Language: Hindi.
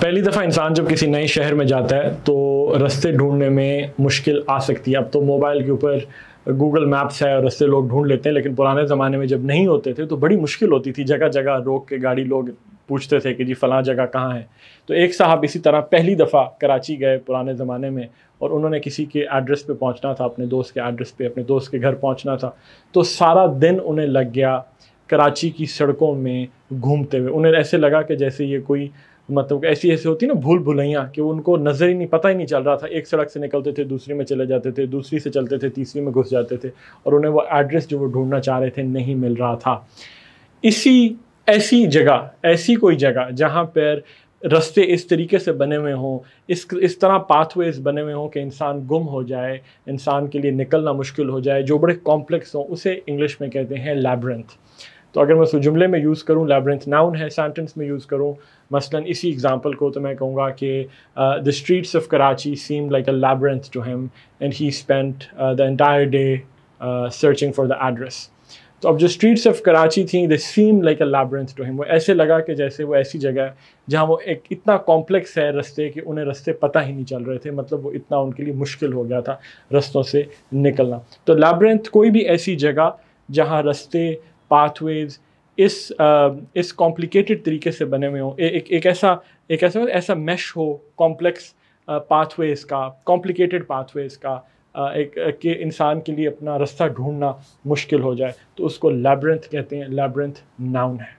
पहली दफ़ा इंसान जब किसी नए शहर में जाता है तो रास्ते ढूंढने में मुश्किल आ सकती है। अब तो मोबाइल के ऊपर गूगल मैप्स है और रास्ते लोग ढूंढ लेते हैं, लेकिन पुराने ज़माने में जब नहीं होते थे तो बड़ी मुश्किल होती थी। जगह जगह रोक के गाड़ी लोग पूछते थे कि जी फ़लाँ जगह कहाँ है। तो एक साहब इसी तरह पहली दफ़ा कराची गए पुराने ज़माने में, और उन्होंने किसी के एड्रेस पे पहुंचना था, अपने दोस्त के एड्रेस पे, अपने दोस्त के घर पहुंचना था। तो सारा दिन उन्हें लग गया कराची की सड़कों में घूमते हुए। उन्हें ऐसे लगा कि जैसे ये कोई मतलब ऐसी होती ना भूल भुलैया, कि उनको नज़र ही नहीं, पता ही नहीं चल रहा था। एक सड़क से निकलते थे, दूसरी में चले जाते थे, दूसरी से चलते थे, तीसरी में घुस जाते थे, और उन्हें वो एड्रेस जो वो ढूंढना चाह रहे थे नहीं मिल रहा था। ऐसी जगह, ऐसी कोई जगह जहाँ पर रास्ते इस तरीके से बने हुए हों, इस तरह पाथवेज बने हुए हों कि इंसान गुम हो जाए, इंसान के लिए निकलना मुश्किल हो जाए, जो बड़े कॉम्प्लेक्स हों, उसे इंग्लिश में कहते हैं लैब्रिंथ। तो अगर मैं उस जुमले में यूज़ करूँ, लैब्रिंथ नाउन है, सेंटेंस में यूज़ करूँ मसलन इसी एग्जांपल को, तो मैं कहूँगा कि the streets of Karachi seem like a labyrinth to him and he spent the entire day searching for the address. तो अब जो स्ट्रीट्स ऑफ कराची थी, they seem like a labyrinth to him, वो ऐसे लगा कि जैसे वो ऐसी जगह है जहाँ वो एक इतना कॉम्प्लेक्स है रास्ते कि उन्हें रास्ते पता ही नहीं चल रहे थे। मतलब वो इतना उनके लिए मुश्किल हो गया था रास्तों से निकलना। तो लैब्रिंथ कोई भी ऐसी जगह जहाँ रास्ते, पाथवेज इस कॉम्प्लिकेटेड तरीके से बने हुए हों, एक ऐसा मैश हो कॉम्प्लेक्स पाथवेज का, कॉम्प्लिकेटेड पाथवेज का, कि इंसान के लिए अपना रास्ता ढूंढना मुश्किल हो जाए, तो उसको लैब्रिंथ कहते हैं। लैब्रिंथ नाउन है।